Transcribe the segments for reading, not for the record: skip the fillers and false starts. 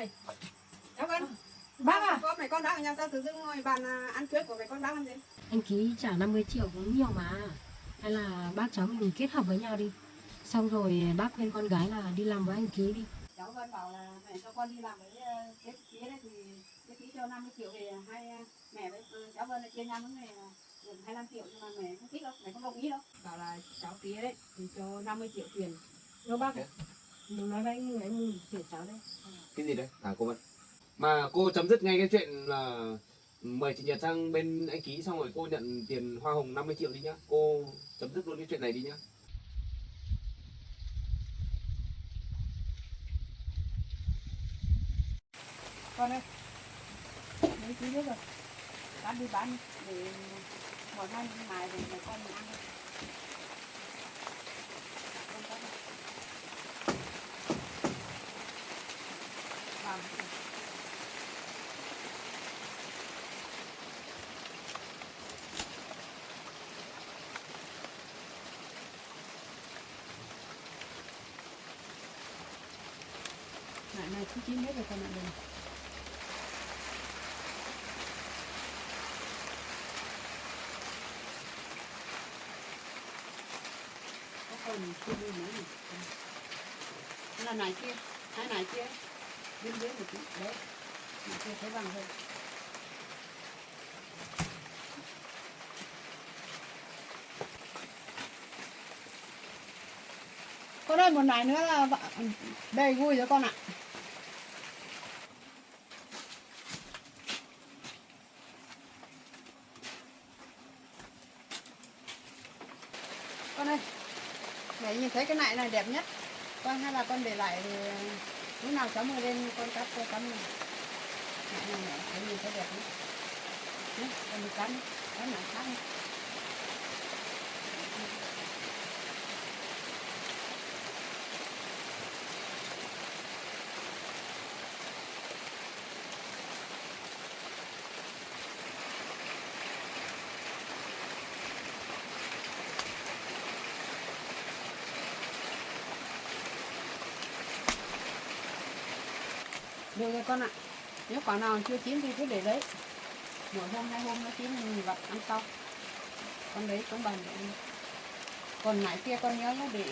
này. Cháu Vân. Bác à? Có mẹ con bác ở nhà sao tự dưng ngồi bàn ăn cưới của mẹ con bác làm gì? Anh ký trả 50 triệu cũng nhiều mà. Hay là bác cháu mình kết hợp với nhau đi. Xong rồi bác khuyên con gái là đi làm với anh ký đi. Cháu Vân bảo là mẹ cho con đi làm với cái ký đấy thì cái ký cho 50 triệu thì hai mẹ với cháu Vân chia nhau với mẹ được 25 triệu nhưng mà mẹ không thích đâu, mẹ không đồng ý đâu. Bảo là cháu ký đấy thì cho 50 triệu tiền. Đâu bác, đừng nói với anh chuyển cháu đây. Cái gì đấy? À cô Vân. Mà cô chấm dứt ngay cái chuyện là mời chị Nhật sang bên anh ký xong rồi cô nhận tiền hoa hồng 50 triệu đi nhá. Cô chấm dứt luôn cái chuyện này đi nhá. Con ơi, mấy ký biết rồi. Bán đi bán để một hai ngày để mẹ con mình ăn thôi. Vâng. Này cứ 9 mét rồi con ạ đây. Có còn chưa đi nữa này. Là này kia, hai này kia. Bên dưới một chút, đấy. Này kia thấy bằng hơn. Con ơi, một nải nữa là đầy vui cho con ạ. Con ơi, mẹ nhìn thấy cái nải này đẹp nhất. Con hay là con để lại thì lúc nào cháu mua lên con cắt cho cắm này. Nải này mẹ thấy nhìn thấy đẹp nhất. Đấy, con đi cắm, cái nải khác đi. Được rồi con ạ. Nếu quả nào chưa chín thì cứ để đấy. Một hôm hai hôm nó chín thì mình vặt ăn sau. Con đấy cũng bằng để ăn. Còn nãy kia con nhớ để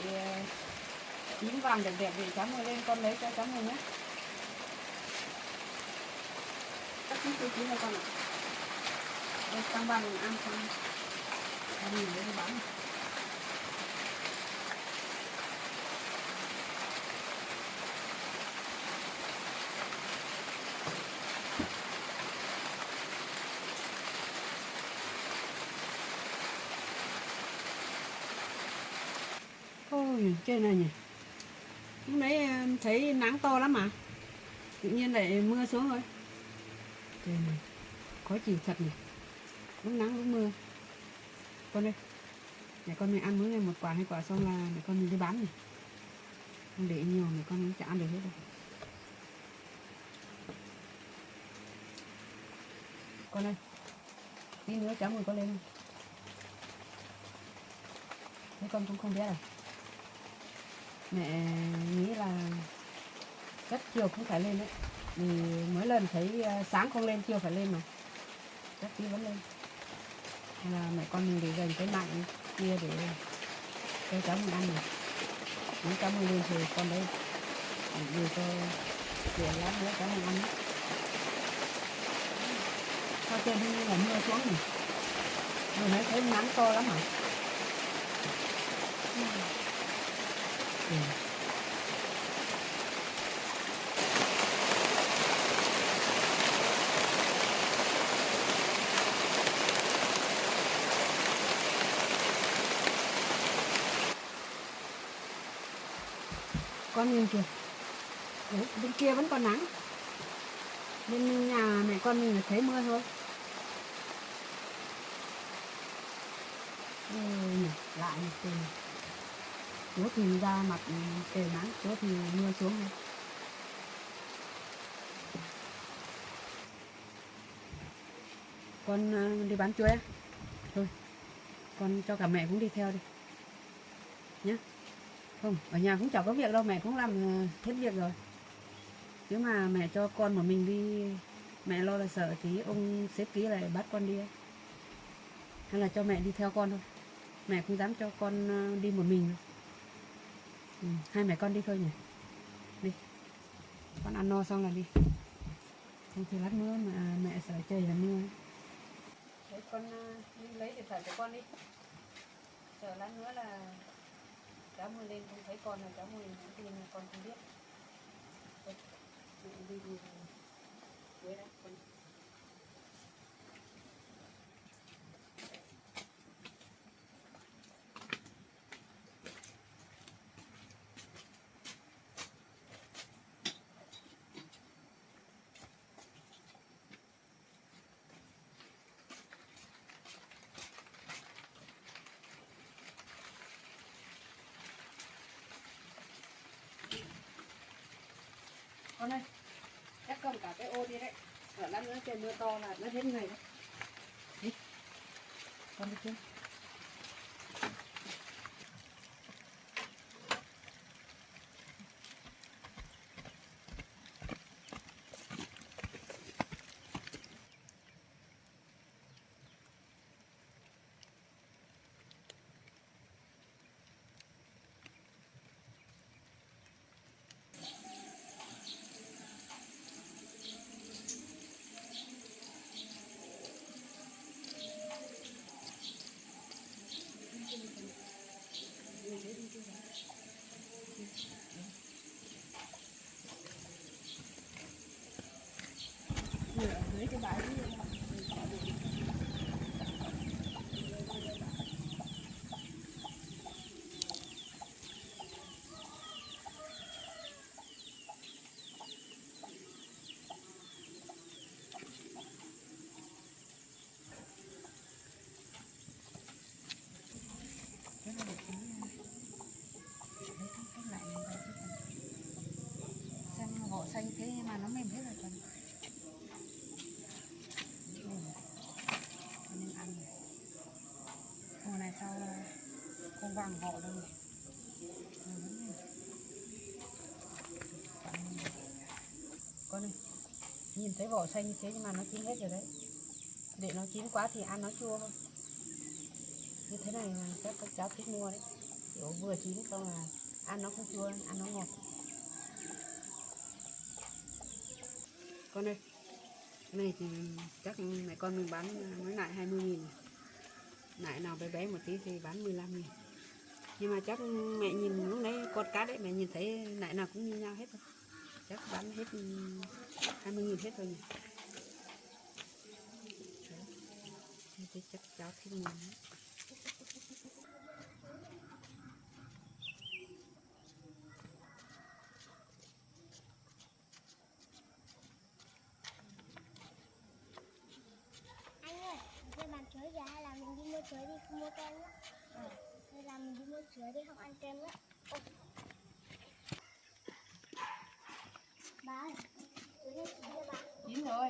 chín vàng đẹp đẹp để cháu mua lên con lấy cho cháu mua nhé. Chắc chín chưa chín rồi con ạ. Đây tăng bằng mình ăn xong. Ăn nhìn lấy đi bán. Ôi, trên này nhỉ. Lúc nãy thấy nắng to lắm mà. Tự nhiên lại mưa xuống rồi. Trời này, khó chịu thật nhỉ. Lúc nắng lúc mưa. Con đây. Để con mình ăn mỗi ngày một quả hai quả xong là để con mình đi bán này. Không để nhiều thì con mình chả ăn được hết đâu. Con ơi, tí nữa cháu mời con lên. Thế con cũng không biết à? Mẹ nghĩ là rất chiều cũng phải lên đấy. Vì mỗi lần thấy sáng không lên chiều phải lên mà. Chắc tí vẫn lên. Hay là mẹ con mình để dành cái nặng kia để cho cháu mình ăn này. Nếu cháu mình lên thì con đấy để cho tiền lát nữa cháu mình ăn. Sao trên như là mưa xuống nhỉ? Vừa nãy thấy nắng to lắm hả? Con nhìn kìa. Đấy, bên kia vẫn còn nắng. Bên nhà mẹ con mình là thấy mưa thôi. Lại một từ. Chỗ thì ra mặt trời nắng, chỗ thì mưa xuống thôi. Con đi bán chuối. Thôi, con cho cả mẹ cũng đi theo đi. Nhé. Không, ở nhà cũng chẳng có việc đâu, mẹ cũng làm hết việc rồi. chứ mà mẹ cho con một mình đi, mẹ lo là sợ tí ông sếp ký lại bắt con đi ấy. Hay là cho mẹ đi theo con thôi, mẹ không dám cho con đi một mình. Hai mẹ con đi thôi nhỉ. Đi, con ăn no xong là đi, không thì lát nữa mà mẹ sợ trời là mưa. Đấy, con đi lấy điện thoại của con đi, sợ lát nữa là cháu mua lên không thấy con, là cháu mua lên thì con không biết. Thôi, mẹ đi dưới đây con. Con ơi, chắc cầm cả cái ô đi đấy, ở lát nữa trời mưa to là nó hết ngày đấy. Đi, con đi chưa? Ở dưới cái bãi cái này để lấy cái lại này ra chứ còn. Xem vỏ xanh thế mà nó mềm hết rồi còn. Nên ăn này. Hồ này sao không vàng họ đâu nhỉ? Con ơi, nhìn thấy vỏ xanh như thế nhưng mà nó chín hết rồi đấy. Để nó chín quá thì ăn nó chua thôi. Như thế này là chắc các cháu thích mua đấy. Kiểu vừa chín xong là ăn nó không chua, ăn nó ngọt. Con ơi, cái này thì chắc mẹ con mình bán mới lại 20.000. Nại nào bé bé một tí thì bán 15.000. Nhưng mà chắc mẹ nhìn lúc đấy con cá đấy, mẹ nhìn thấy nại nào cũng như nhau hết rồi. Chắc bán hết 20.000 hết rồi nhỉ. Thế chắc cháu thích mua. Anh ơi, chơi bàn chuối giờ hay là mình đi mua chuối đi, không mua kem nữa. Hay là mình đi mua chuối đi, không ăn kem nữa. Bà ơi, chuối đây chín chưa bà? Chín rồi.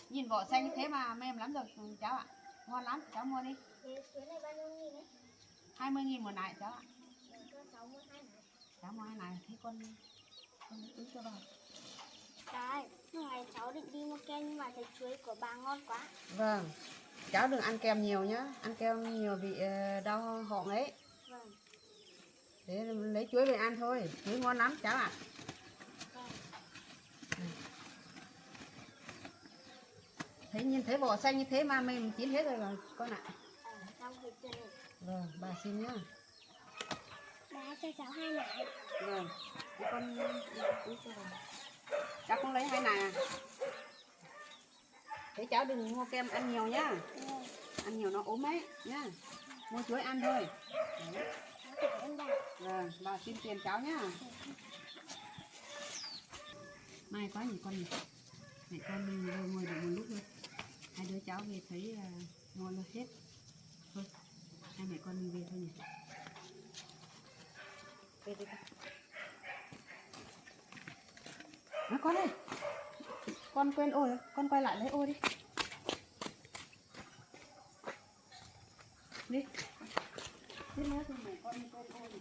Nhìn vỏ xanh như thế mà mềm lắm rồi cháu ạ. Ngon lắm, cháu mua đi. Thế chuối này bao nhiêu nghìn đấy? 20.000 một nại cháu ạ. Cho cháu mua 2 nải. Cháu mua 2 nại, thế con cứ cho vào. Bà ơi, lúc này cháu định đi mua kem nhưng mà thấy chuối của bà ngon quá. Vâng, cháu đừng ăn kem nhiều nhá. Ăn kem nhiều bị đau họng ấy. Vâng. Thế lấy chuối về ăn thôi. Chuối ngon lắm cháu ạ. Vâng. Nhìn thấy vỏ xanh như thế mà mềm chín hết rồi mà con ạ. Trong cái chuối này. Vâng, bà xin nhá. Bà cho cháu 2 nải. Vâng, thế con cho vào. Cháu cũng lấy 2 nải à. Thế cháu đừng mua kem ăn nhiều nhá. Vâng. Ăn nhiều nó ốm ấy nhá. Mua chuối ăn thôi. Đấy. Cháu cảm ơn bà. Vâng, bà xin tiền cháu nhá. May quá nhỉ con nhỉ. Mẹ con mình ngồi được một lúc thôi. Hai đứa cháu về thấy ngon là hết. Thôi, hai mẹ con mình về thôi nhỉ. Về đi con. À, con ơi. Con quên ô rồi, con quay lại lấy ô đi. Đi. Thế nữa thì mẹ con quên ô này.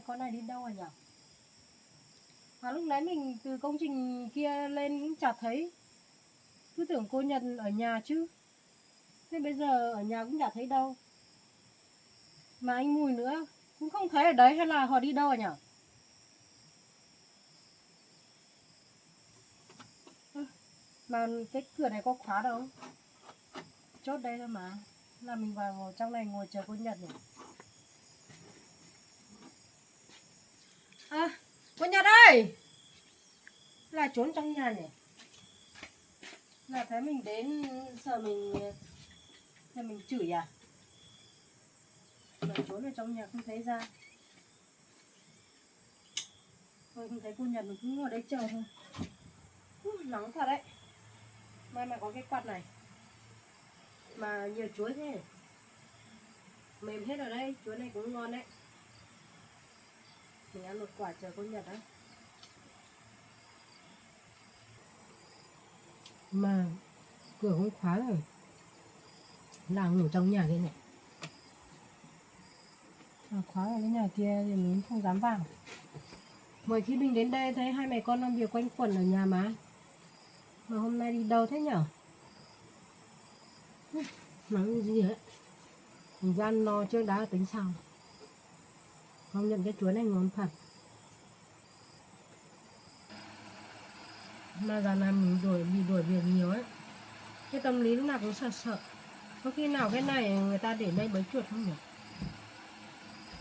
con này đi đâu à nhỉ? Mà lúc nãy mình từ công trình kia lên cũng chả thấy. Cứ tưởng cô Nhật ở nhà chứ. Thế bây giờ ở nhà cũng chả thấy đâu. Mà anh Mùi nữa cũng không thấy ở đấy, hay là họ đi đâu à nhỉ? Mà cái cửa này có khóa đâu? Chốt đây thôi mà. Là mình vào trong này ngồi chờ cô Nhật nhỉ? À, cô Nhật ơi! Là trốn trong nhà nhỉ? Là thấy mình đến sợ mình chửi à? Mà trốn ở trong nhà không thấy ra. Thôi không thấy cô Nhật, mình cứ ngồi đấy chờ thôi. Nóng thật đấy. May mà có cái quạt này. Mà nhiều chuối thế. Mềm hết ở đây, chuối này cũng ngon đấy. Mình ăn một quả chờ cô Nhật á. Mà cửa cũng khóa rồi. Là ngủ trong nhà đây này. À, khóa ở cái nhà kia thì mình không dám vào. Mỗi khi mình đến đây thấy hai mẹ con làm việc quanh quẩn ở nhà mà hôm nay đi đâu thế nhở? Nắng gì hết. Mình ăn no trước đã tính sao. Không nhận cái chuối này ngon thật. Mà giờ này mình bị đuổi việc nhiều ấy. Cái tâm lý lúc nào cũng sợ sợ. Có khi nào cái này người ta để đây bới chuột không nhỉ?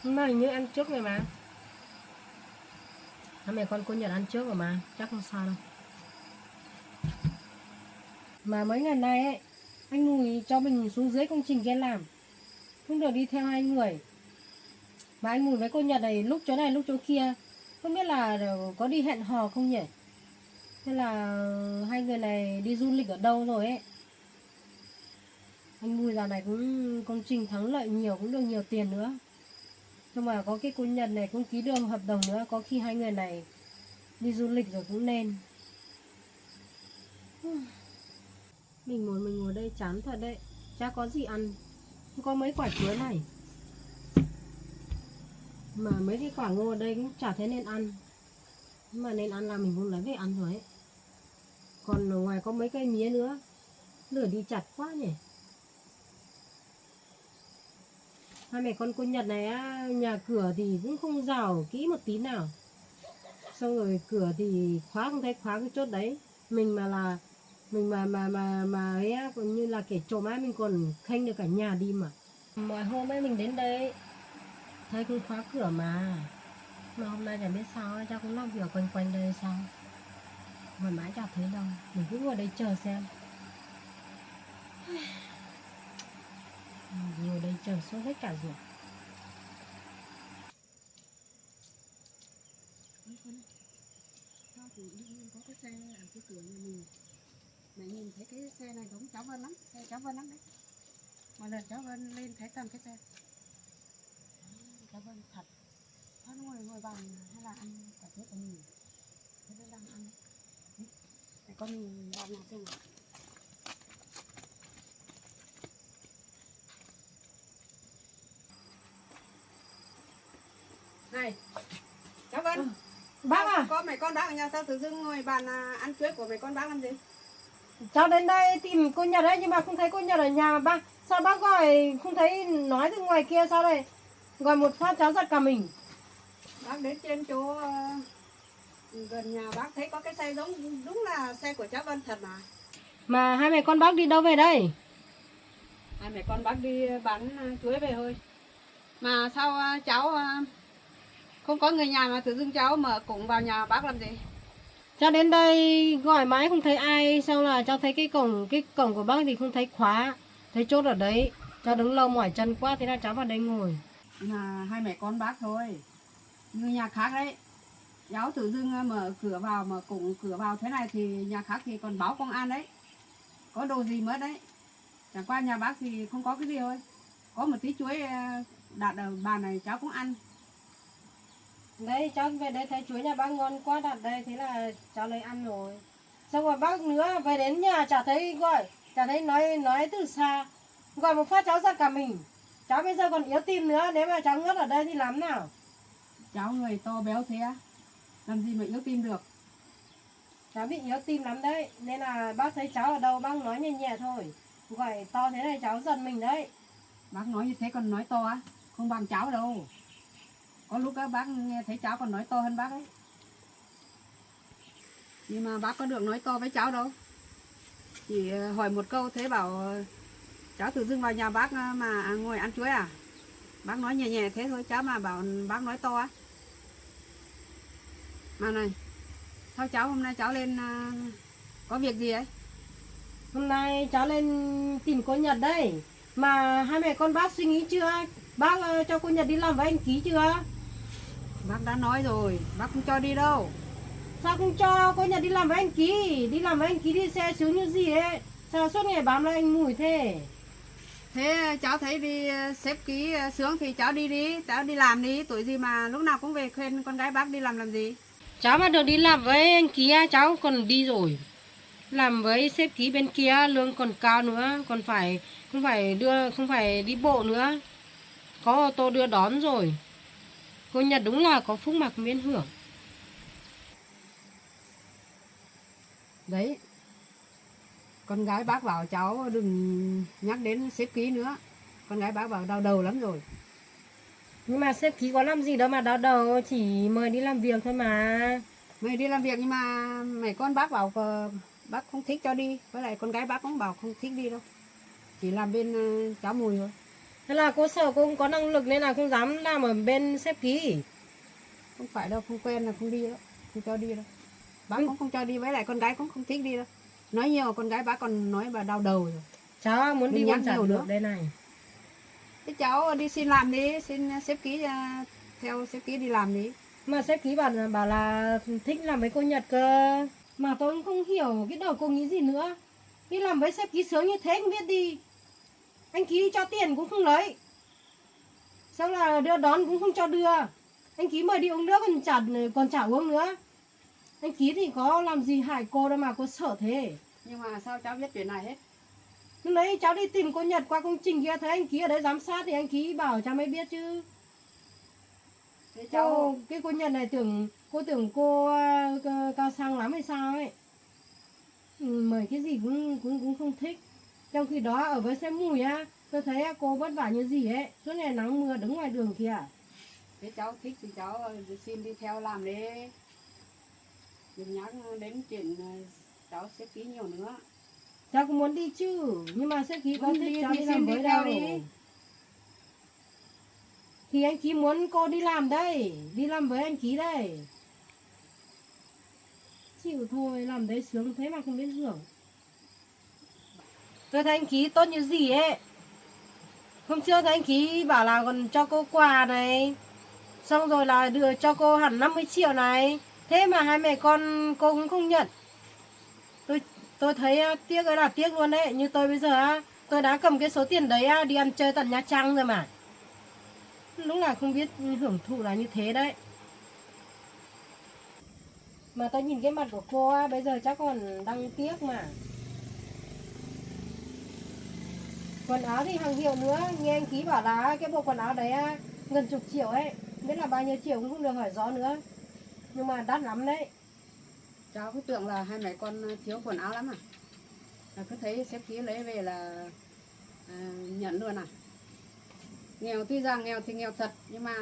Nhưng mà hình như ăn trước rồi mà. Hai mẹ con cô Nhật ăn trước rồi mà, chắc không sao đâu. Mà mấy ngày nay ấy, anh Mùi cho mình xuống dưới công trình kia làm. Không được đi theo hai người. Mà anh Mùi với cô Nhật này lúc chỗ này lúc chỗ kia. Không biết là có đi hẹn hò không nhỉ? Hay là hai người này đi du lịch ở đâu rồi ấy. Anh Mùi dạo này cũng công trình thắng lợi nhiều, cũng được nhiều tiền nữa. Nhưng mà có cái cô Nhật này cũng ký được hợp đồng nữa. Có khi hai người này đi du lịch rồi cũng nên. Mình ngồi đây chán thật đấy. Chả có gì ăn. Không có mấy quả chuối này. Mà mấy cái quả ngô ở đây cũng chả thấy nên ăn. Nhưng mà nên ăn là mình cũng lấy về ăn rồi ấy. Còn ở ngoài có mấy cây mía nữa. Lửa đi chặt quá nhỉ. Hai mẹ con cô Nhật này á, nhà cửa thì cũng không rào kỹ một tí nào. Xong rồi cửa thì khóa không thấy khóa cái chốt đấy. Mình mà là mình mà ấy á, còn như là kẻ trộm á, mình còn khênh được cả nhà đi mà. Mọi hôm ấy mình đến đây thấy cũng khóa cửa mà hôm nay chẳng biết sao chắc cũng làm việc quanh quanh đây sao. Hồi mãi chả thấy đâu. Mình cứ ngồi đây chờ xem. Ngồi đây chờ sốt hết cả ruột. Sao thì đương có cái xe ở cái cửa nhà mình. Mẹ nhìn thấy cái xe này giống cháu Vân lắm. Xe cháu Vân lắm đấy. Một lần cháu Vân lên thấy toàn cái xe. Cháu Vân thật. Nó ngồi bàn hay là ăn cả tết của mình. Thế nó đang ăn. Để con mình vào nhà xem nào. Này, cháu Vân. Bác à, Có mẹ con bác ở nhà sao tự dưng ngồi bàn ăn cưới của mẹ con bác làm gì? cháu đến đây tìm cô Nhật đấy nhưng mà không thấy cô Nhật ở nhà mà bác. Sao bác gọi không thấy nói từ ngoài kia sao đây? Gọi một phát cháu giật cả mình. Bác đến trên chỗ gần nhà bác thấy có cái xe giống đúng là xe của cháu Vân thật mà. Mà hai mẹ con bác đi đâu về đây? Hai mẹ con bác đi bán chuối về thôi. Mà sao cháu không có người nhà mà tự dưng cháu mở cổng vào nhà bác làm gì? Cháu đến đây gọi mãi không thấy ai. Xong là cháu thấy cái cổng của bác thì không thấy khóa. Thấy chốt ở đấy. Cháu đứng lâu mỏi chân quá thế là cháu vào đây ngồi. Là hai mẹ con bác thôi. Như nhà khác đấy. Cháu tự dưng mở cửa vào, mở cổng cửa vào thế này thì nhà khác thì còn báo công an đấy. Có đồ gì mất đấy. Chẳng qua nhà bác thì không có cái gì thôi. Có một tí chuối đặt ở bàn này cháu cũng ăn. Đấy cháu về đây thấy chuối nhà bác ngon quá đặt đây. Thế là cháu lấy ăn rồi. Xong rồi bác nữa về đến nhà chả thấy gọi. Chả thấy nói từ xa. Gọi một phát cháu giật cả mình. Cháu bây giờ còn yếu tim nữa. Nếu mà cháu ngất ở đây thì làm nào? Cháu người to béo thế á, làm gì mà yếu tim được. Cháu bị yếu tim lắm đấy, nên là bác thấy cháu ở đâu bác nói nhẹ nhẹ thôi. Gọi to thế này cháu giận mình đấy. Bác nói như thế còn nói to á, không bằng cháu đâu. Có lúc các bác nghe thấy cháu còn nói to hơn bác ấy. Nhưng mà bác có được nói to với cháu đâu. Chỉ hỏi một câu thế bảo cháu tự dưng vào nhà bác mà ngồi ăn chuối à. Bác nói nhẹ nhẹ thế thôi, cháu mà bảo bác nói to á. Mà này, sao cháu hôm nay cháu lên có việc gì ấy? Hôm nay cháu lên tìm cô Nhật đây. Mà hai mẹ con bác suy nghĩ chưa? Bác cho cô Nhật đi làm với anh Ký chưa? Bác đã nói rồi, bác không cho đi đâu. Sao không cho cô Nhật đi làm với anh Ký? Đi làm với anh Ký đi xe sướng như gì ấy. Sao suốt ngày bám lại anh Mùi thế? Thế cháu thấy đi xếp ký sướng thì cháu đi, cháu đi làm đi. Tuổi gì mà lúc nào cũng về khuyên con gái bác đi làm gì. Cháu mà được đi làm với anh Ký cháu còn đi rồi. Làm với sếp Ký bên kia lương còn cao nữa, còn không phải đi bộ nữa. Có ô tô đưa đón rồi. Cô Nhật đúng là có phúc mặc miễn hưởng. Đấy, con gái bác bảo cháu đừng nhắc đến xếp ký nữa. Con gái bác bảo đau đầu lắm rồi. Nhưng mà sếp Ký có làm gì đâu mà đau đầu, chỉ mời đi làm việc thôi mà. Mày đi làm việc nhưng mà mày con bác bảo bác không thích cho đi. Với lại con gái bác cũng bảo không thích đi đâu. Chỉ làm bên cháu Mùi thôi. Thế là cô sợ cô không có năng lực nên là không dám làm ở bên sếp Ký. Không phải đâu, không quen là không đi đâu. Không cho đi đâu. Bác cũng không cho đi, với lại con gái cũng không thích đi đâu. Nói nhiều con gái bác còn nói bà đau đầu rồi. Cháu muốn Đừng đi nhắc còn chả nhiều được nữa. đây này. Thế cháu đi xin làm đi, xin xếp ký theo xếp ký đi làm đi. Mà sếp Ký bảo là thích làm với cô Nhật cơ. Mà tôi cũng không hiểu cái đầu cô nghĩ gì nữa. Đi làm với sếp Ký sướng như thế không biết đi. Anh Ký cho tiền cũng không lấy. Xong là đưa đón cũng không cho đưa. Anh Ký mời đi uống nước còn chả uống nữa. Anh Ký thì có làm gì hại cô đâu mà cô sợ thế. Nhưng mà sao cháu biết chuyện này hết? Lúc đấy cháu đi tìm cô Nhật qua công trình kia thấy anh Ký ở đấy giám sát thì anh Ký bảo cháu mới biết chứ. Thế cháu Cái cô Nhật này tưởng cô cao sang lắm hay sao ấy. Mời cái gì cũng không thích. Trong khi đó ở với xe Mùi tôi thấy cô vất vả như gì ấy. Suốt ngày nắng mưa đứng ngoài đường kìa. thế cháu thích thì cháu xin đi theo làm đi. Đừng nhắc đến chuyện cháu xếp ký nhiều nữa. Cháu cũng muốn đi chứ. Nhưng mà sếp Ký có Muốn thích đi cháu thì đi xin làm đi với theo đâu. đi. Thì anh Ký muốn cô đi làm đây. Đi làm với anh Ký đây. Chịu thôi, làm đấy sướng thế mà không biết hưởng. Tôi thấy anh Ký tốt như gì ấy. Hôm trước thấy anh Ký bảo là còn cho cô quà này. Xong rồi là đưa cho cô hẳn 50 triệu này. Thế mà hai mẹ con cô cũng không nhận. Tôi thấy tiếc ấy là tiếc luôn đấy. Như tôi bây giờ tôi đã cầm cái số tiền đấy đi ăn chơi tận Nha Trang rồi mà. Lúc nào không biết hưởng thụ là như thế đấy. Mà tôi nhìn cái mặt của cô bây giờ chắc còn đang tiếc mà. Quần áo thì hàng hiệu nữa. Nghe anh Ký bảo là cái bộ quần áo đấy gần chục triệu ấy. Biết là bao nhiêu triệu cũng không được hỏi rõ nữa. Nhưng mà đắt lắm đấy. Cháu cứ tưởng là hai mẹ con thiếu quần áo lắm à? Là cứ thấy xếp ký lấy về là nhận luôn à? Nghèo tuy rằng nghèo thì nghèo thật nhưng mà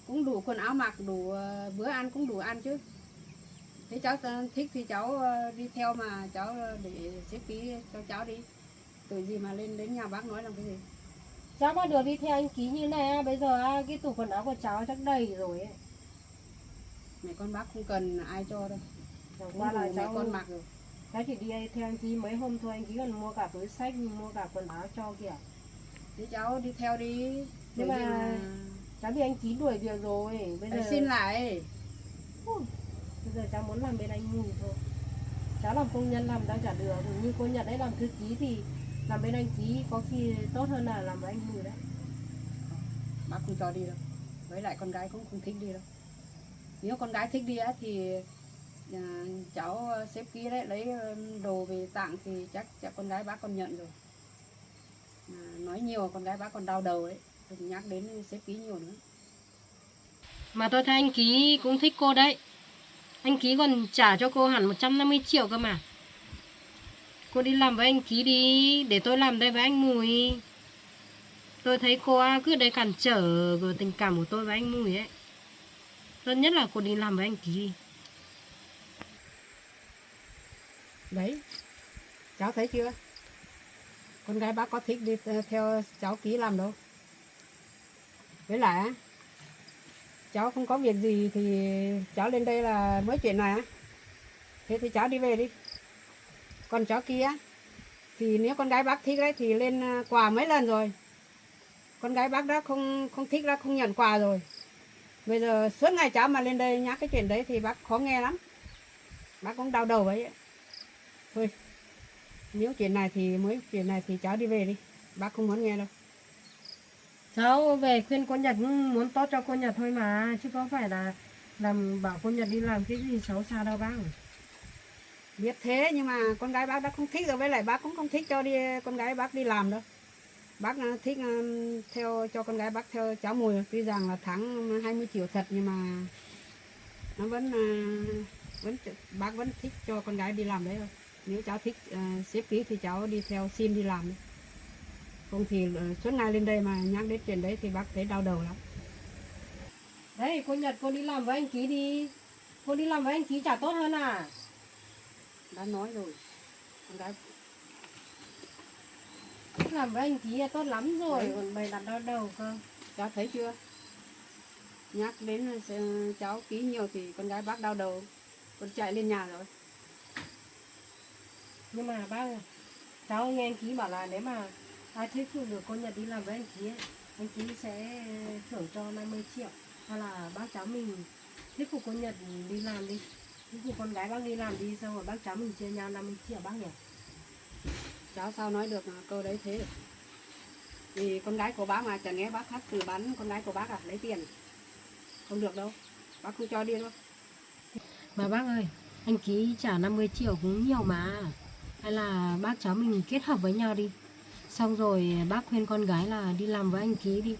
cũng đủ quần áo mặc, đủ bữa ăn cũng đủ ăn chứ. Thế cháu thích thì cháu đi theo mà cháu để xếp ký cho cháu đi. Tuổi gì mà lên đến nhà bác nói làm cái gì? Cháu mà được đi theo anh Ký như này bây giờ cái tủ quần áo của cháu chắc đầy rồi ấy. Mẹ con bác không cần ai cho đâu. Chẳng Cũng qua đủ là mẹ con mặc rồi. cháu chỉ đi theo anh Ký mấy hôm thôi. Anh Ký còn mua cả túi xách, mua cả quần áo cho kìa. Thế cháu đi theo đi. Nhưng Tuổi gì mà cháu bị anh Ký đuổi việc rồi. Bây phải giờ xin lại. bây giờ cháu muốn làm bên anh Mùi thôi. Cháu làm công nhân làm đang chả được. Như cô Nhật đấy làm thư ký thì làm bên anh Ký có khi tốt hơn là làm với anh Mùi đấy. Bác không cho đi đâu. Với lại con gái cũng không thích đi đâu. Nếu con gái thích đi thì cháu xếp ký đấy, lấy đồ về tặng thì chắc con gái bác còn nhận rồi. Nói nhiều con gái bác còn đau đầu đấy. Đừng nhắc đến xếp ký nhiều nữa. Mà tôi thấy anh Ký cũng thích cô đấy. Anh Ký còn trả cho cô hẳn 150 triệu cơ mà. Cô đi làm với anh Ký đi, để tôi làm đây với anh Mùi. Tôi thấy cô cứ đấy cản trở tình cảm của tôi với anh Mùi ấy. Tốt nhất là cô đi làm với anh Ký. Đấy, cháu thấy chưa? Con gái bác có thích đi theo cháu Ký làm đâu. Với lại á, cháu không có việc gì thì cháu lên đây là mới chuyện này á. Thế thì cháu đi về đi. Còn cháu kia thì nếu con gái bác thích đấy thì lên quà mấy lần rồi. Con gái bác đã không thích, đã không nhận quà rồi. Bây giờ suốt ngày cháu mà lên đây nhắc cái chuyện đấy thì bác khó nghe lắm. Bác cũng đau đầu ấy. Thôi, nếu chuyện này thì cháu đi về đi. Bác không muốn nghe đâu. Cháu về khuyên cô Nhật muốn tốt cho cô Nhật thôi mà. Chứ có phải là bảo cô Nhật đi làm cái gì xấu xa đâu bác. Biết thế nhưng mà con gái bác đã không thích rồi. Với lại bác cũng không thích cho con gái bác đi làm đâu. Bác thích theo cho con gái bác theo cháu Mùi. Tuy rằng là tháng 20 triệu thật nhưng mà nó bác vẫn thích cho con gái đi làm đấy thôi. Nếu cháu thích xếp Ký thì cháu đi theo xin đi làm đấy. Không thì suốt ngày lên đây mà nhắc đến chuyện đấy thì bác thấy đau đầu lắm. Đấy cô Nhật, cô đi làm với anh Ký đi. Cô đi làm với anh Ký chả tốt hơn à? Đã nói rồi. Con gái Làm với anh Ký là tốt lắm rồi. Còn mày đặt đau đầu cơ. cháu thấy chưa? Nhắc đến cháu Ký nhiều thì con gái bác đau đầu. Con chạy lên nhà rồi. Nhưng mà bác, cháu nghe anh Ký bảo là nếu mà ai thuyết phục được cô Nhật đi làm với anh Ký ấy, anh Ký sẽ thưởng cho 50 triệu. Hay là bác cháu mình thuyết phục cô Nhật đi làm đi. Thuyết phục con gái bác đi làm đi, xong rồi bác cháu mình chia nhau 50 triệu bác nhỉ? Cháu sao nói được câu đấy thế được. Vì con gái của bác mà chẳng nghe bác hát từ bán con gái của bác lấy tiền. Không được đâu. Bác không cho đi đâu. Mà bác ơi, anh Ký trả 50 triệu cũng nhiều mà. Hay là bác cháu mình kết hợp với nhau đi. Xong rồi bác khuyên con gái là đi làm với anh Ký đi.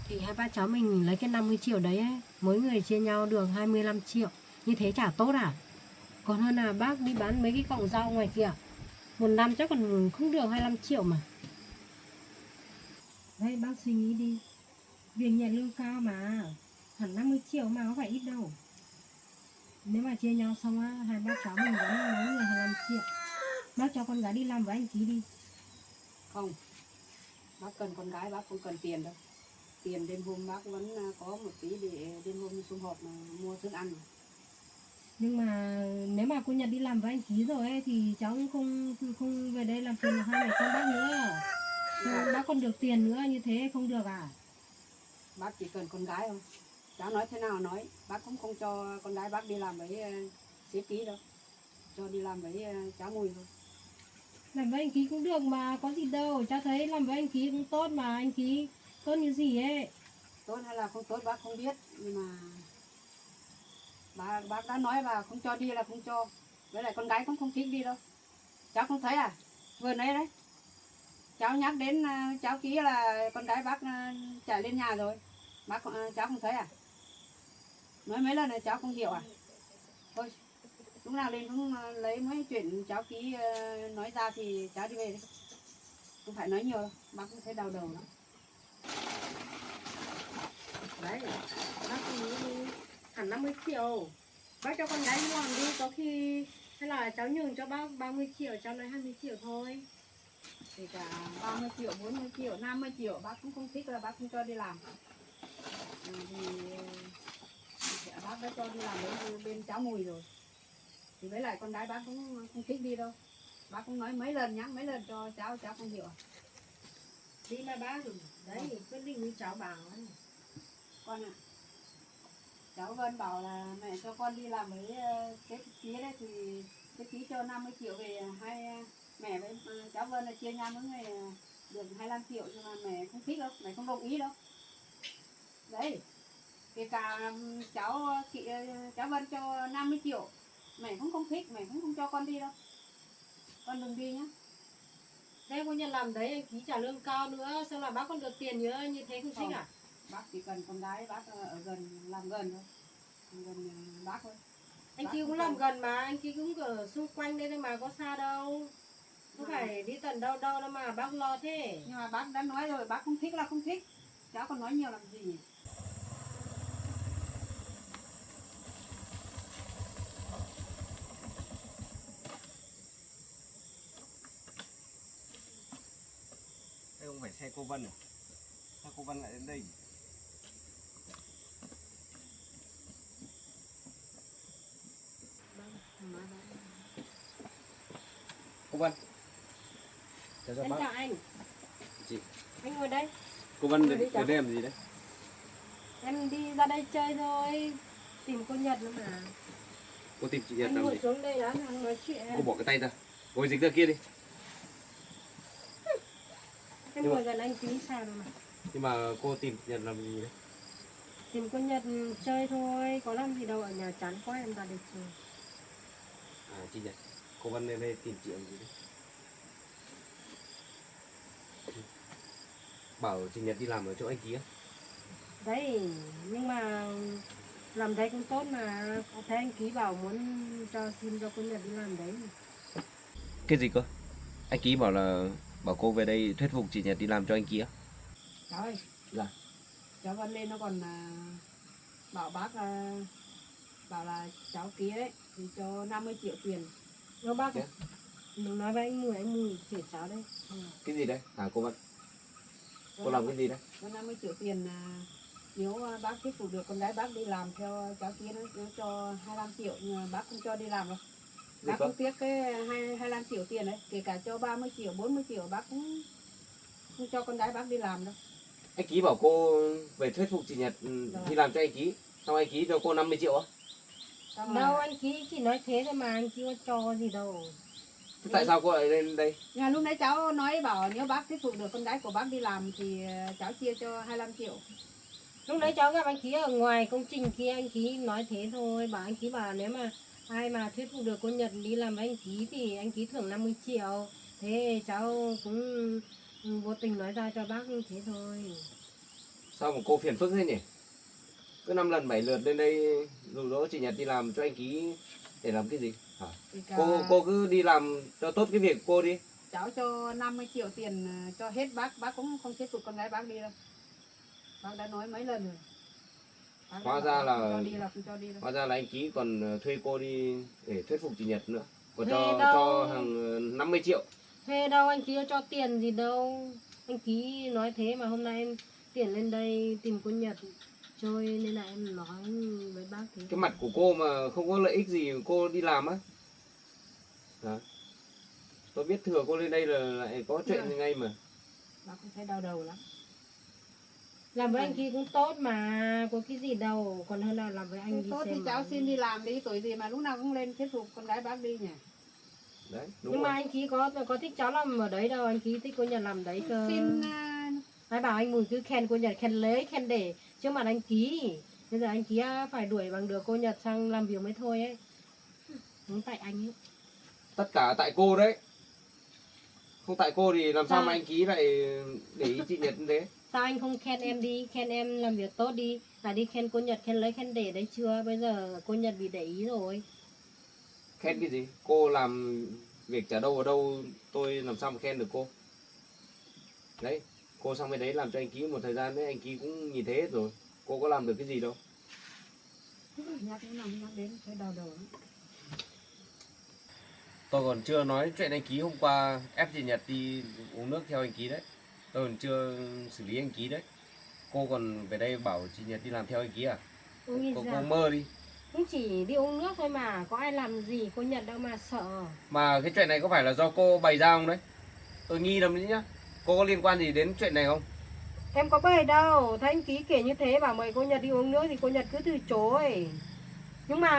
Thì hai bác cháu mình lấy cái 50 triệu đấy ấy, mỗi người chia nhau được 25 triệu. Như thế chả tốt à? Còn hơn là bác đi bán mấy cái cọng rau ngoài kia. Một năm chắc còn không được 25 triệu mà. Đấy bác suy nghĩ đi. Việc nhận lương cao mà. Hẳn 50 triệu mà có phải ít đâu. Nếu mà chia nhau xong á, hai bác cháu mình vẫn mỗi người 25 triệu. Bác cho con gái đi làm với anh Ký đi. Không. Bác cần con gái, bác không cần tiền đâu. Tiền đêm hôm bác vẫn có một tí để đêm hôm sum họp mà mua thức ăn. Nhưng mà nếu mà cô Nhật đi làm với anh Ký rồi ấy, thì cháu cũng không về đây làm phiền hai mẹ con bác nữa. Thì bác còn được tiền nữa, như thế không được à? Bác chỉ cần con gái thôi. Cháu nói thế nào nói. Bác cũng không cho con gái bác đi làm với xếp Ký đâu. Cho đi làm với cháu Mùi thôi. Làm với anh Ký cũng được mà, có gì đâu. Cháu thấy làm với anh Ký cũng tốt mà, anh Ký tốt như gì ấy. Tốt hay là không tốt bác không biết. Nhưng mà bác đã nói và không cho đi là không cho. Với lại con gái cũng không thích đi đâu. Cháu không thấy à? Vừa nãy đấy. Cháu nhắc đến cháu Ký là con gái bác chạy lên nhà rồi. Cháu không thấy à? Nói mấy lần này cháu không hiểu à? Thôi, lúc nào lên cũng lấy mấy chuyện cháu Ký nói ra thì cháu đi về đi. Không phải nói nhiều đâu, bác cũng thấy đau đầu lắm. Đấy, bác nghĩ hẳn 50 triệu. Bác cho con gái đi làm đi, có khi hay là cháu nhường cho bác 30 triệu, cháu lấy 20 triệu thôi. Thì cả 30 triệu, 40 triệu, 50 triệu bác cũng không thích là bác không cho đi làm. Thì bác đã cho đi làm bên cháu Mùi rồi. Thì với lại con gái bác cũng không thích đi đâu. Bác cũng nói mấy lần, nhắc mấy lần cho cháu không hiểu à? Đi mà bác, đấy, quyết định như cháu bảo ấy. Con à, cháu Vân bảo là mẹ cho con đi làm với cái Ký đấy thì cái Ký cho 50 triệu về mẹ với cháu Vân là chia nhau mỗi người được 25 triệu nhưng mà mẹ không thích đâu, mẹ không đồng ý đâu. Đấy, kể cả cháu Vân cho 50 triệu mẹ cũng không thích, mẹ cũng không cho con đi đâu. Con đừng đi nhá. Thế cô Nhật làm đấy anh Ký trả lương cao nữa, xong là bác còn được tiền nữa, như thế không thích à? Bác chỉ cần con gái bác ở gần, làm gần thôi, gần bác thôi. Anh kia cũng làm gần mà, anh kia cũng ở xung quanh đây thôi mà, có xa đâu. Không phải đi tận đâu đâu đâu mà bác lo thế. Nhưng mà bác đã nói rồi, bác không thích là không thích, cháu còn nói nhiều làm gì nhỉ? Đây không phải xe cô Vân à? Sao cô Vân lại đến đây? Cô Vân. Chào Em bác. chào anh. Chị. Anh ngồi đây. Cô Vân Ngồi đi cháu. đến đây làm gì đấy? Em đi ra đây chơi thôi. Tìm cô Nhật nữa mà. Cô tìm chị Nhật Anh làm ngồi gì? xuống đây đã nói chuyện. Cô bỏ cái tay ra. Ngồi dịch ra kia đi. Em Nhưng ngồi gần anh tí sao đâu mà. Nhưng mà cô tìm chị Nhật làm gì đấy? Tìm cô Nhật chơi thôi. Có làm gì đâu, ở nhà chán quá em ra đây chơi. À chị Nhật. Cô Vân lên đây tìm chị làm gì đấy? Bảo chị Nhật đi làm ở chỗ anh kia. Đấy, nhưng mà làm đấy cũng tốt mà. Thấy anh Ký bảo muốn xin cho cô Nhật đi làm đấy. Cái gì cơ? Anh Ký bảo là bảo cô về đây thuyết phục chị Nhật đi làm cho anh kia. Cháu ơi. Dạ. Cháu Vân lên nó còn bảo bác bảo là cháu kia đấy thì cho 50 triệu tiền. Nó bác Yeah. đừng nói với anh Mùi chuyển cháu đấy. Cái gì đấy? À cô Vân. Cô làm cái gì đấy? Có 50 triệu tiền nếu bác thuyết phục được con gái bác đi làm theo cháu kia nó cho 25 triệu nhưng mà bác không cho đi làm đâu. Bác không tiếc cái 25 triệu tiền đấy, kể cả cho 30 triệu, 40 triệu bác cũng không cho con gái bác đi làm đâu. Anh Ký bảo cô về thuyết phục chị Nhật đi làm cho anh Ký. Xong anh Ký cho cô 50 triệu á? Xong Đâu, rồi, anh Ký chỉ nói thế thôi mà, anh Ký có cho gì đâu. Thế tại sao cô lại lên đây? nhưng mà lúc nãy cháu nói bảo nếu bác thuyết phục được con gái của bác đi làm thì cháu chia cho 25 triệu. Lúc nãy cháu gặp anh Ký ở ngoài công trình kia, anh Ký nói thế thôi. Bảo anh Ký bảo nếu mà ai mà thuyết phục được cô Nhật đi làm với anh Ký thì anh Ký thưởng 50 triệu. Thế cháu cũng vô tình nói ra cho bác như thế thôi. Sao mà cô phiền phức thế nhỉ? Cứ 5 lần 7 lượt lên đây dụ dỗ chị Nhật đi làm cho anh Ký để làm cái gì? Hả? Thì cả Cô cứ đi làm cho tốt cái việc của cô đi. cháu cho 50 triệu tiền cho hết bác cũng không thuyết phục con gái bác đi đâu. Bác đã nói mấy lần rồi. Bác đã Hóa bảo ra bác là không cho đi là không cho đi đâu. Hóa ra là anh Ký còn thuê cô đi để thuyết phục chị Nhật nữa. Còn Thuê cho đâu. hàng 50 triệu. Thế đâu, anh Ký có cho tiền gì đâu. Anh Ký nói thế mà hôm nay em tiền lên đây tìm cô Nhật chơi nên là em nói với bác thế. Cái mặt của cô mà không có lợi ích gì cô đi làm á. Hả? Tôi biết thừa cô lên đây là lại có chuyện Dạ. ngay mà. Bác cũng thấy đau đầu lắm. Làm với anh Ký cũng tốt mà, có cái gì đâu, còn hơn là làm với anh Thế đi tốt thì xem cháu mà. xin đi làm đi, tuổi gì mà lúc nào cũng lên thuyết phục con gái bác đi nhỉ. Đấy, đúng Nhưng rồi. mà anh Ký có thích cháu làm ở đấy đâu, anh Ký thích cô Nhật làm đấy cơ. Xin Ai bảo anh Mùi cứ khen cô Nhật, khen lấy, khen để trước mặt anh Ký. Bây giờ anh Ký phải đuổi bằng được cô Nhật sang làm việc mới thôi ấy. Đúng tại anh ấy. Tất cả tại cô đấy. Không tại cô thì làm sao Sao? mà anh Ký lại để ý chị Nhật như thế? Sao anh không khen em đi, khen em làm việc tốt đi. Là đi khen cô Nhật, khen lấy, khen để đấy chưa. Bây giờ cô Nhật bị để ý rồi. Khen cái gì? Cô làm việc trả đâu vào đâu, tôi làm sao mà khen được cô? Đấy, cô sang bên đấy làm cho anh Ký một thời gian đấy, anh Ký cũng nhìn thấy hết rồi. Cô có làm được cái gì đâu. nhắc đến thấy đau đầu lắm. Tôi còn chưa nói chuyện anh Ký hôm qua ép chị Nhật đi uống nước theo anh Ký đấy. Tôi còn chưa xử lý anh Ký đấy. Cô còn về đây bảo chị Nhật đi làm theo anh Ký à? Ôi Cô giời. mơ đi. Cũng chỉ đi uống nước thôi mà, có ai làm gì cô Nhật đâu mà sợ. Mà cái chuyện này có phải là do cô bày ra không đấy? Tôi nghi lắm đấy nhá. Cô có liên quan gì đến chuyện này không? Em có bày đâu, thấy anh Ký kể như thế bảo mời cô Nhật đi uống nước thì cô Nhật cứ từ chối. Nhưng mà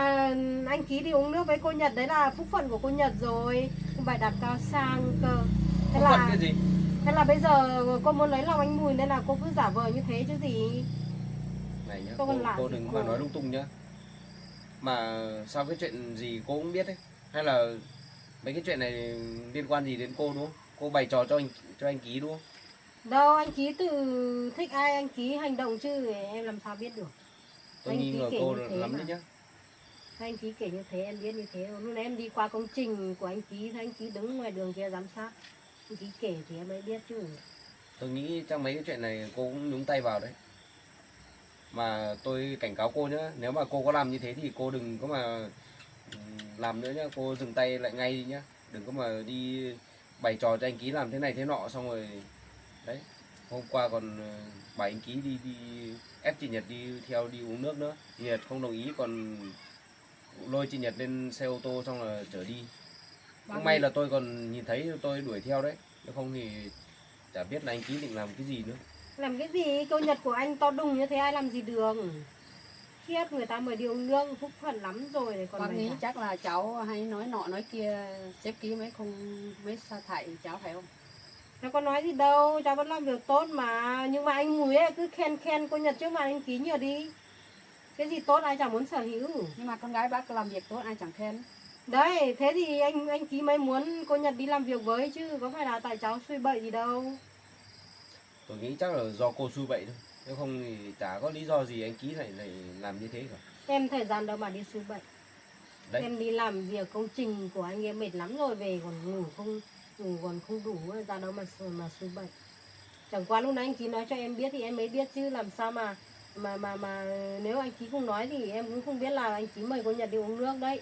anh Ký đi uống nước với cô Nhật đấy là phúc phận của cô Nhật rồi, không phải đặt cao sang cơ. Thế Có phận là cái gì? thế là bây giờ cô muốn lấy lòng anh Mùi nên là cô cứ giả vờ như thế chứ gì. Này nhá, Cô còn lạ cô gì đừng cô? mà nói lung tung nhá. Mà sao cái chuyện gì cô cũng biết ấy? Hay là mấy cái chuyện này liên quan gì đến cô đúng không? Cô bày trò cho anh Ký đúng không? Đâu, anh Ký tự thích ai anh Ký hành động chứ em làm sao biết được. Tôi Anh nghi Ký ngờ kể cô như thế lắm mà. đấy nhá. Anh Ký kể như thế em biết như thế. Lúc nãy em đi qua công trình của anh Ký, thấy anh Ký đứng ngoài đường kia giám sát. Anh Ký kể thì em mới biết chứ. Tôi nghĩ trong mấy cái chuyện này cô cũng nhúng tay vào đấy. Mà tôi cảnh cáo cô nhá, nếu mà cô có làm như thế thì cô đừng có mà làm nữa nhá, cô dừng tay lại ngay đi nhá. Đừng có mà đi bày trò cho anh Ký làm thế này thế nọ xong rồi đấy. Hôm qua còn bảo anh Ký đi ép chị Nhật đi theo đi uống nước nữa. Chị Nhật không đồng ý còn lôi chị Nhật lên xe ô tô xong là chở đi. Cũng may là tôi còn nhìn thấy tôi đuổi theo đấy. Nếu không thì chả biết là anh Ký định làm cái gì nữa. Làm cái gì? Câu nhật của anh to đùng như thế ai làm gì được. Khiếp, người ta mới đi uống nước phúc phận lắm rồi này còn Bác mày nghĩ hả? chắc là cháu hay nói nọ nói kia, sếp Ký mới sa thải cháu phải không? Cháu có nói gì đâu, cháu vẫn làm việc tốt mà. Nhưng mà anh Mùi ấy cứ khen khen cô Nhật trước mặt anh Ký nhiều đi. Cái gì tốt ai chẳng muốn sở hữu. Nhưng mà con gái bác làm việc tốt ai chẳng khen. Đấy, thế thì anh Ký mới muốn cô Nhật đi làm việc với chứ có phải là tại cháu suy bậy gì đâu. Tôi nghĩ chắc là do cô xui bậy thôi. Nếu không thì chả có lý do gì anh Ký lại làm như thế cả. Em thời gian đâu mà đi suy bậy. Đấy. Em đi làm việc công trình của anh em mệt lắm rồi về còn ngủ còn không đủ ra đâu mà suy bậy. Chẳng qua lúc nãy anh Ký nói cho em biết thì em mới biết chứ làm sao mà nếu anh Ký không nói thì em cũng không biết là anh Ký mời cô Nhật đi uống nước đấy.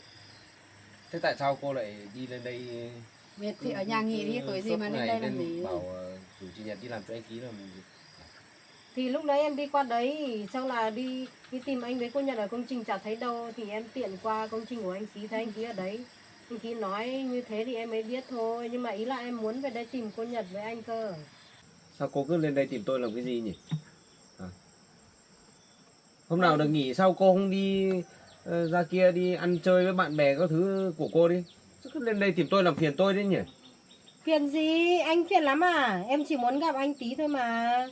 Thế tại sao cô lại đi lên đây? Việc thì ở nhà nghỉ đi, có gì mà lên đây làm gì. Bảo rủ chị Nhật đi làm cho anh Ký làm gì? Thì lúc đấy em đi qua đấy xong là đi tìm anh với cô Nhật ở công trình chả thấy đâu thì em tiện qua công trình của anh Ký thấy anh Ký ở đấy. Anh Ký nói như thế thì em mới biết thôi, nhưng mà ý là em muốn về đây tìm cô Nhật với anh cơ. Sao cô cứ lên đây tìm tôi làm cái gì nhỉ? À. Hôm nào được nghỉ sao cô không đi ra kia đi ăn chơi với bạn bè các thứ của cô đi? Chứ cứ lên đây tìm tôi làm phiền tôi đấy nhỉ? Phiền gì? Anh phiền lắm à? Em chỉ muốn gặp anh tí thôi mà.